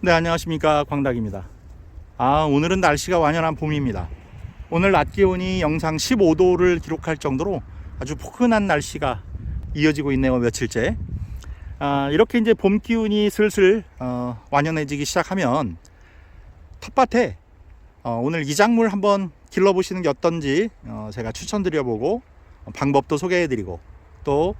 네, 안녕하십니까, 광닭입니다. 오늘은 날씨가 완연한 봄입니다. 오늘 낮 기온이 영상 15도를 기록할 정도로 아주 포근한 날씨가 이어지고 있네요, 며칠째. 이렇게 이제 봄 기운이 슬슬 완연해지기 시작하면 텃밭에 오늘 이작물 한번 길러보시는 게 어떤지 제가 추천드려보고 방법도 소개해드리고 또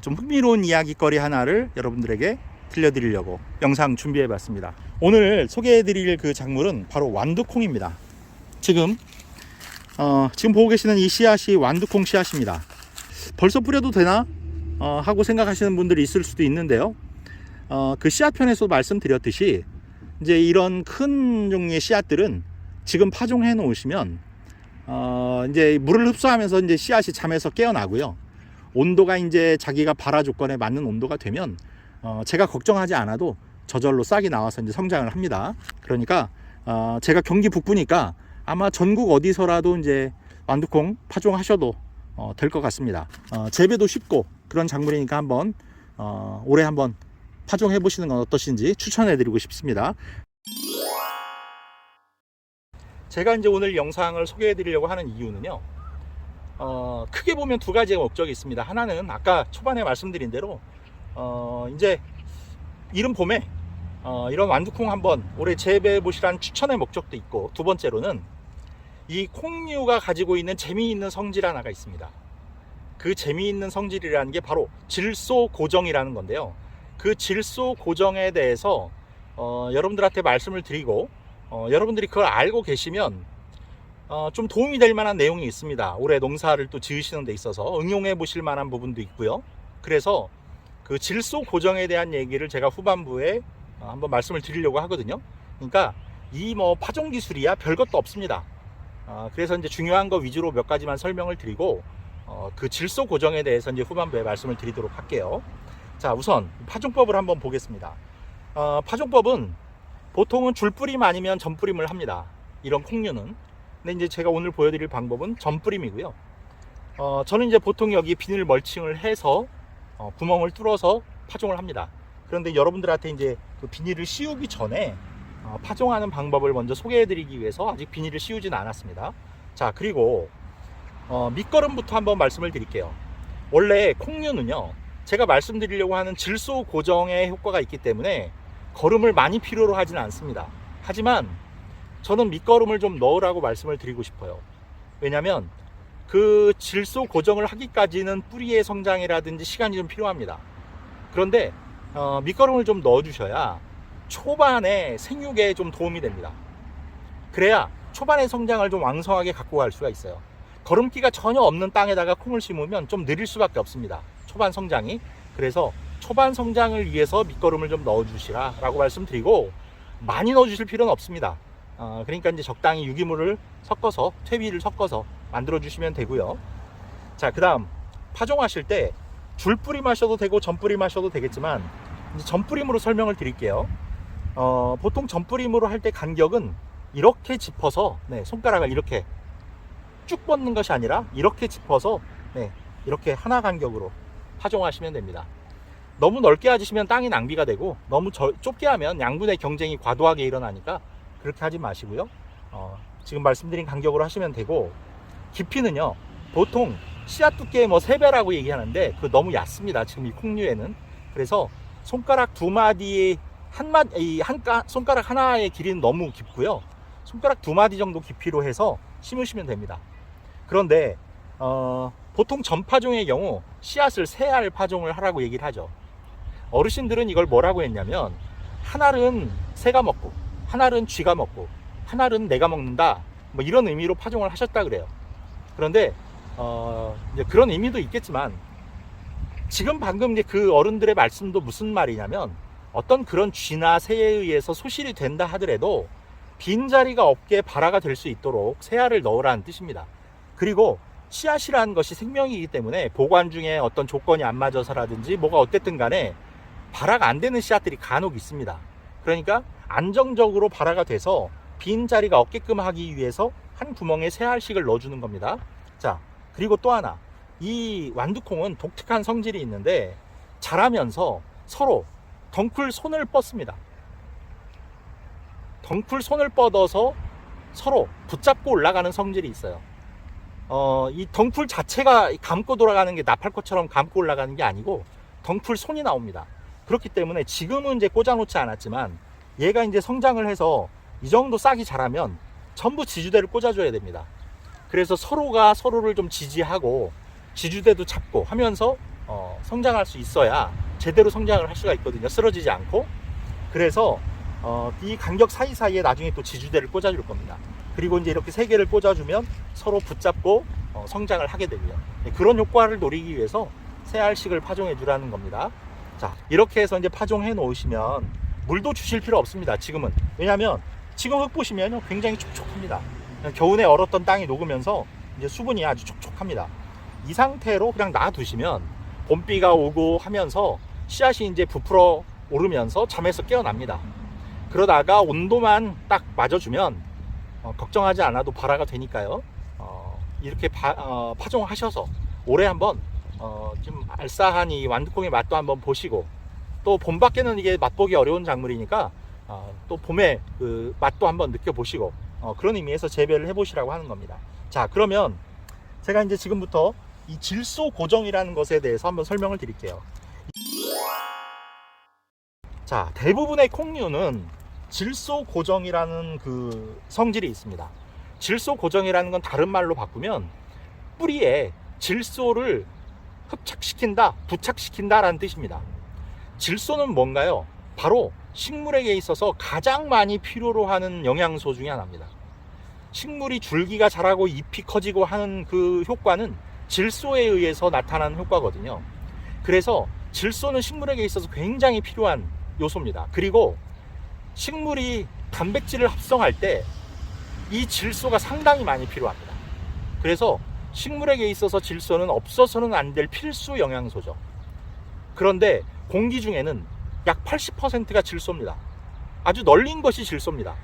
좀 흥미로운 이야기거리 하나를 여러분들에게 들려드리려고 영상 준비해봤습니다. 오늘 소개해드릴 그 작물은 바로 완두콩입니다. 지금 보고 계시는 이 씨앗이 완두콩 씨앗입니다. 벌써 뿌려도 되나 하고 생각하시는 분들이 있을 수도 있는데요. 그 씨앗편에서 말씀드렸듯이 이제 이런 큰 종류의 씨앗들은 지금 파종해 놓으시면 이제 물을 흡수하면서 이제 씨앗이 잠에서 깨어나고요. 온도가 이제 자기가 발화 조건에 맞는 온도가 되면 제가 걱정하지 않아도 저절로 싹이 나와서 이제 성장을 합니다. 그러니까 제가 경기 북부니까 아마 전국 어디서라도 이제 완두콩 파종하셔도 될 것 같습니다. 재배도 쉽고 그런 작물이니까 한번 올해 한번 파종해 보시는 건 어떠신지 추천해 드리고 싶습니다. 제가 이제 오늘 영상을 소개해 드리려고 하는 이유는요, 크게 보면 두 가지의 목적이 있습니다. 하나는 아까 초반에 말씀드린 대로 이제 이른 봄에 이런 완두콩 한번 올해 재배해 보시라는 추천의 목적도 있고, 두 번째로는 이 콩류가 가지고 있는 재미있는 성질 하나가 있습니다. 그 재미있는 성질이라는 게 바로 질소 고정이라는 건데요. 그 질소 고정에 대해서 여러분들한테 말씀을 드리고 여러분들이 그걸 알고 계시면 좀 도움이 될 만한 내용이 있습니다. 올해 농사를 또 지으시는 데 있어서 응용해 보실 만한 부분도 있고요. 그래서 그 질소 고정에 대한 얘기를 제가 후반부에 한번 말씀을 드리려고 하거든요. 그러니까 이 파종 기술이야 별것도 없습니다. 그래서 이제 중요한 거 위주로 몇 가지만 설명을 드리고 그 질소 고정에 대해서 이제 후반부에 말씀을 드리도록 할게요. 자, 우선 파종법을 한번 보겠습니다. 파종법은 보통은 줄뿌림 아니면 전뿌림을 합니다. 이런 콩류는. 근데 이제 제가 오늘 보여드릴 방법은 전뿌림이고요. 저는 이제 보통 여기 비닐 멀칭을 해서 구멍을 뚫어서 파종을 합니다. 그런데 여러분들한테 이제 그 비닐을 씌우기 전에 파종하는 방법을 먼저 소개해드리기 위해서 아직 비닐을 씌우진 않았습니다. 자, 그리고 밑거름부터 한번 말씀을 드릴게요. 원래 콩류는요, 제가 말씀드리려고 하는 질소 고정에 효과가 있기 때문에 거름을 많이 필요로 하진 않습니다. 하지만 저는 밑거름을 좀 넣으라고 말씀을 드리고 싶어요. 왜냐면 그 질소 고정을 하기까지는 뿌리의 성장이라든지 시간이 좀 필요합니다. 그런데 밑거름을 좀 넣어 주셔야 초반에 생육에 좀 도움이 됩니다. 그래야 초반의 성장을 좀 왕성하게 갖고 갈 수가 있어요. 거름기가 전혀 없는 땅에다가 콩을 심으면 좀 느릴 수밖에 없습니다, 초반 성장이. 그래서 초반 성장을 위해서 밑거름을 좀 넣어 주시라 라고 말씀드리고, 많이 넣어 주실 필요는 없습니다. 그러니까 이제 적당히 유기물을 섞어서, 퇴비를 섞어서 만들어 주시면 되고요. 자, 그 다음 파종하실 때 줄뿌림 하셔도 되고 전뿌림 하셔도 되겠지만, 이제 전뿌림으로 설명을 드릴게요. 보통 전뿌림으로 할 때 간격은 이렇게 짚어서, 손가락을 이렇게 쭉 뻗는 것이 아니라 이렇게 짚어서 이렇게 하나 간격으로 파종하시면 됩니다. 너무 넓게 하시면 땅이 낭비가 되고, 너무 좁게 하면 양분의 경쟁이 과도하게 일어나니까 그렇게 하지 마시고요. 지금 말씀드린 간격으로 하시면 되고, 깊이는요, 보통 씨앗 두께의 3배라고 얘기하는데 그 너무 얕습니다, 지금 이 콩류에는. 그래서 손가락 두 마디의 손가락 하나의 길이는 너무 깊고요. 손가락 두 마디 정도 깊이로 해서 심으시면 됩니다. 그런데 보통 전파종의 경우 씨앗을 3알 파종을 하라고 얘기를 하죠. 어르신들은 이걸 뭐라고 했냐면, 한 알은 새가 먹고, 한 알은 쥐가 먹고, 한 알은 내가 먹는다, 이런 의미로 파종을 하셨다 그래요. 그런데 이제 그런 의미도 있겠지만, 지금 방금 이제 그 어른들의 말씀도 무슨 말이냐면, 어떤 그런 쥐나 새에 의해서 소실이 된다 하더라도 빈자리가 없게 발화가 될 수 있도록 새알을 넣으라는 뜻입니다. 그리고 씨앗이라는 것이 생명이기 때문에 보관 중에 어떤 조건이 안 맞아서라든지 뭐가 어쨌든 간에 발화가 안 되는 씨앗들이 간혹 있습니다. 그러니까 안정적으로 발화가 돼서 빈자리가 없게끔 하기 위해서 한 구멍에 3알씩을 넣어주는 겁니다. 자, 그리고 또 하나, 이 완두콩은 독특한 성질이 있는데 자라면서 서로 덩쿨 손을 뻗습니다. 덩쿨 손을 뻗어서 서로 붙잡고 올라가는 성질이 있어요. 이 덩쿨 자체가 감고 돌아가는 게 나팔꽃처럼 감고 올라가는 게 아니고 덩쿨 손이 나옵니다. 그렇기 때문에 지금은 이제 꽂아놓지 않았지만 얘가 이제 성장을 해서 이 정도 싹이 자라면 전부 지주대를 꽂아줘야 됩니다. 그래서 서로가 서로를 좀 지지하고 지주대도 잡고 하면서 성장할 수 있어야 제대로 성장을 할 수가 있거든요. 쓰러지지 않고. 그래서 이 간격 사이사이에 나중에 또 지주대를 꽂아줄 겁니다. 그리고 이제 이렇게 세 개를 꽂아주면 서로 붙잡고 성장을 하게 되고요. 그런 효과를 노리기 위해서 새 알씩을 파종해 주라는 겁니다. 자, 이렇게 해서 이제 파종해 놓으시면 물도 주실 필요 없습니다. 지금은. 왜냐하면 지금 흙 보시면 굉장히 촉촉합니다. 겨우내 얼었던 땅이 녹으면서 이제 수분이 아주 촉촉합니다. 이 상태로 그냥 놔두시면 봄비가 오고 하면서 씨앗이 이제 부풀어 오르면서 잠에서 깨어납니다. 그러다가 온도만 딱 맞아주면 걱정하지 않아도 발화가 되니까요. 이렇게 파종하셔서 올해 한번 좀 알싸한 이 완두콩의 맛도 한번 보시고, 또 봄밖에는 이게 맛보기 어려운 작물이니까 또 봄에 그 맛도 한번 느껴보시고 그런 의미에서 재배를 해보시라고 하는 겁니다. 자, 그러면 제가 이제 지금부터 이 질소 고정이라는 것에 대해서 한번 설명을 드릴게요. 자, 대부분의 콩류는 질소 고정이라는 그 성질이 있습니다. 질소 고정이라는 건 다른 말로 바꾸면 뿌리에 질소를 흡착시킨다, 부착시킨다 라는 뜻입니다. 질소는 뭔가요? 바로 식물에게 있어서 가장 많이 필요로 하는 영양소 중에 하나입니다. 식물이 줄기가 자라고 잎이 커지고 하는 그 효과는 질소에 의해서 나타나는 효과거든요. 그래서 질소는 식물에게 있어서 굉장히 필요한 요소입니다. 그리고 식물이 단백질을 합성할 때 이 질소가 상당히 많이 필요합니다. 그래서 식물에게 있어서 질소는 없어서는 안 될 필수 영양소죠. 그런데 공기 중에는 약 80%가 질소입니다. 아주 널린 것이 질소입니다.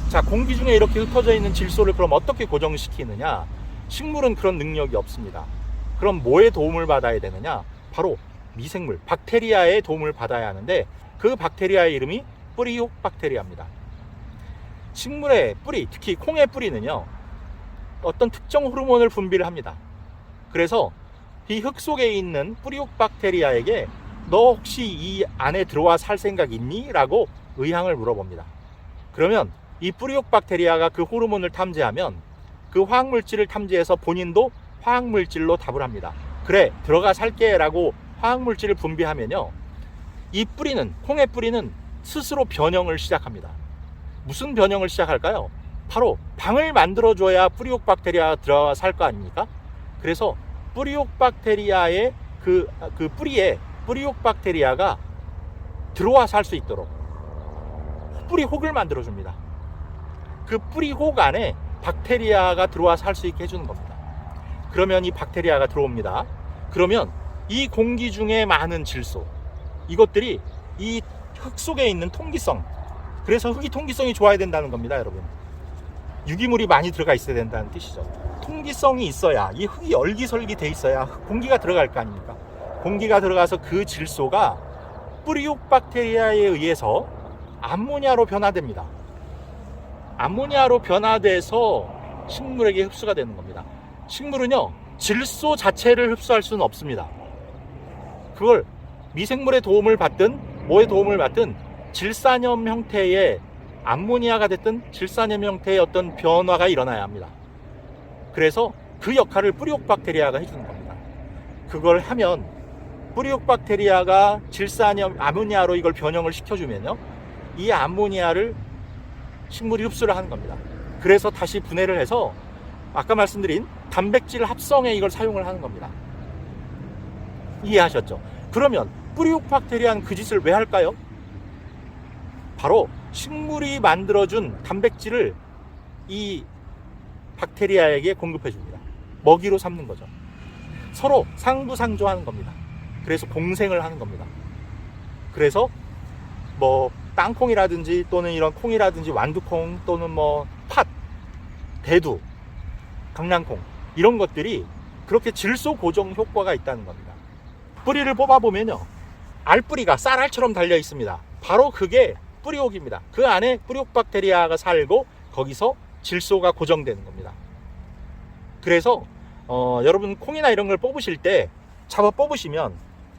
자, 공기 중에 이렇게 흩어져 있는 질소를 그럼 어떻게 고정시키느냐? 식물은 그런 능력이 없습니다. 그럼 뭐의 도움을 받아야 되느냐? 바로 미생물, 박테리아의 도움을 받아야 하는데, 그 박테리아의 이름이 뿌리혹 박테리아입니다. 식물의 뿌리, 특히 콩의 뿌리는요, 어떤 특정 호르몬을 분비를 합니다. 그래서 이 흙 속에 있는 뿌리혹 박테리아에게 너 혹시 이 안에 들어와 살 생각 있니? 라고 의향을 물어봅니다. 그러면 이 뿌리혹 박테리아가 그 호르몬을 탐지하면 그 화학물질을 탐지해서 본인도 화학물질로 답을 합니다. 그래, 들어가 살게 라고 화학물질을 분비하면요, 이 뿌리는, 콩의 뿌리는 스스로 변형을 시작합니다. 무슨 변형을 시작할까요? 바로 방을 만들어줘야 뿌리혹 박테리아가 들어와 살 거 아닙니까? 그래서 뿌리혹 박테리아의 그 뿌리에 뿌리혹 박테리아가 들어와 살 수 있도록 뿌리혹을 만들어줍니다. 그 뿌리혹 안에 박테리아가 들어와 살 수 있게 해주는 겁니다. 그러면 이 박테리아가 들어옵니다. 그러면 이 공기 중에 많은 질소, 이것들이 이 흙 속에 있는 통기성, 그래서 흙이 통기성이 좋아야 된다는 겁니다, 여러분. 유기물이 많이 들어가 있어야 된다는 뜻이죠. 통기성이 있어야, 이 흙이 얼기설기 돼 있어야 공기가 들어갈 거 아닙니까? 공기가 들어가서 그 질소가 뿌리혹 박테리아에 의해서 암모니아로 변화됩니다. 암모니아로 변화돼서 식물에게 흡수가 되는 겁니다. 식물은요, 질소 자체를 흡수할 수는 없습니다. 그걸 미생물의 도움을 받든 뭐의 도움을 받든 질산염 형태의 암모니아가 됐든 질산염 형태의 어떤 변화가 일어나야 합니다. 그래서 그 역할을 뿌리혹 박테리아가 해주는 겁니다. 그걸 하면 뿌리혹 박테리아가 질산염 암모니아로 이걸 변형을 시켜주면요, 이 암모니아를 식물이 흡수를 하는 겁니다. 그래서 다시 분해를 해서 아까 말씀드린 단백질 합성에 이걸 사용을 하는 겁니다. 이해하셨죠? 그러면 뿌리혹 박테리아는 그 짓을 왜 할까요? 바로 식물이 만들어준 단백질을 이 박테리아에게 공급해 줍니다. 먹이로 삼는 거죠. 서로 상부상조하는 겁니다. 그래서 공생을 하는 겁니다. 그래서 뭐 땅콩이라든지 또는 이런 콩이라든지 완두콩 또는 뭐 팥, 대두, 강낭콩, 이런 것들이 그렇게 질소 고정 효과가 있다는 겁니다. 뿌리를 뽑아보면요, 알뿌리가 쌀알처럼 달려 있습니다. 바로 그게 뿌리옥입니다. 그 안에 뿌리옥 박테리아가 살고 거기서 질소가 고정되는 겁니다. 그래서 여러분 콩이나 이런 걸 뽑으실 때 잡아 뽑으시면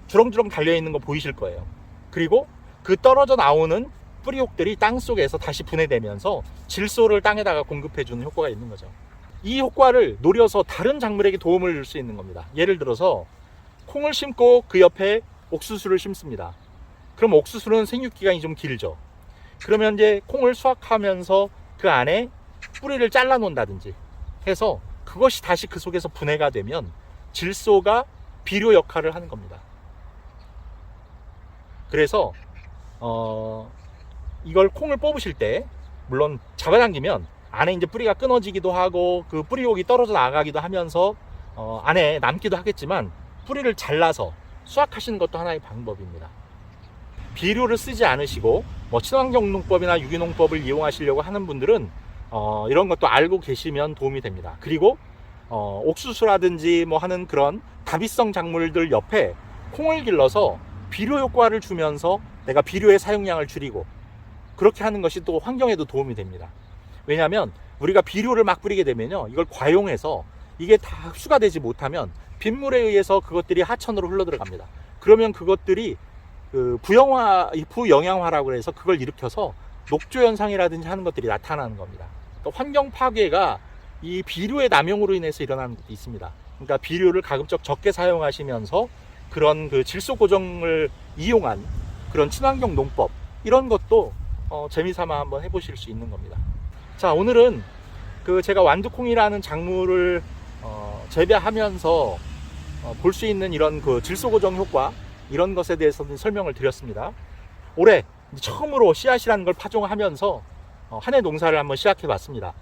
주렁주렁 달려있는 거 보이실 거예요. 그리고 그 떨어져 나오는 뿌리옥들이 땅 속에서 다시 분해되면서 질소를 땅에다가 공급해주는 효과가 있는 거죠. 이 효과를 노려서 다른 작물에게 도움을 줄 수 있는 겁니다. 예를 들어서 콩을 심고 그 옆에 옥수수를 심습니다. 그럼 옥수수는 생육기간이 좀 길죠. 그러면 이제 콩을 수확하면서 그 안에 뿌리를 잘라 놓는다든지 해서 그것이 다시 그 속에서 분해가 되면 질소가 비료 역할을 하는 겁니다. 그래서 이걸 콩을 뽑으실 때 물론 잡아당기면 안에 이제 뿌리가 끊어지기도 하고 그 뿌리옥이 떨어져 나가기도 하면서 안에 남기도 하겠지만 뿌리를 잘라서 수확하시는 것도 하나의 방법입니다. 비료를 쓰지 않으시고 뭐 친환경농법이나 유기농법을 이용하시려고 하는 분들은 이런 것도 알고 계시면 도움이 됩니다. 그리고 옥수수라든지 뭐 하는 그런 다비성 작물들 옆에 콩을 길러서 비료 효과를 주면서 내가 비료의 사용량을 줄이고 그렇게 하는 것이 또 환경에도 도움이 됩니다. 왜냐하면 우리가 비료를 막 뿌리게 되면요, 이걸 과용해서 이게 다 흡수가 되지 못하면 빗물에 의해서 그것들이 하천으로 흘러 들어갑니다. 그러면 그것들이 부영양화라고 해서 그걸 일으켜서 녹조 현상이라든지 하는 것들이 나타나는 겁니다. 그러니까 환경 파괴가 이 비료의 남용으로 인해서 일어나는 것도 있습니다. 그러니까 비료를 가급적 적게 사용하시면서 그런 그 질소 고정을 이용한 그런 친환경 농법, 이런 것도 재미삼아 한번 해보실 수 있는 겁니다. 자, 오늘은 제가 완두콩이라는 작물을 재배하면서 볼 수 있는 이런 그 질소 고정 효과, 이런 것에 대해서는 설명을 드렸습니다. 올해 처음으로 씨앗이라는 걸 파종하면서 한 해 농사를 한번 시작해 봤습니다.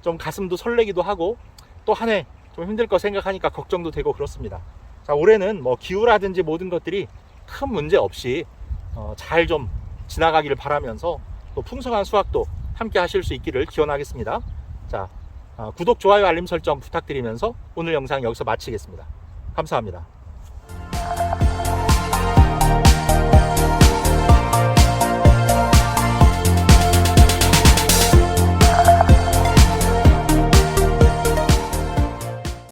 좀 가슴도 설레기도 하고 또 한 해 좀 힘들 거 생각하니까 걱정도 되고 그렇습니다. 자, 올해는 뭐 기후라든지 모든 것들이 큰 문제 없이 잘 좀 지나가기를 바라면서 또 풍성한 수확도 함께 하실 수 있기를 기원하겠습니다. 자, 구독, 좋아요, 알림 설정 부탁드리면서 오늘 영상 여기서 마치겠습니다. 감사합니다.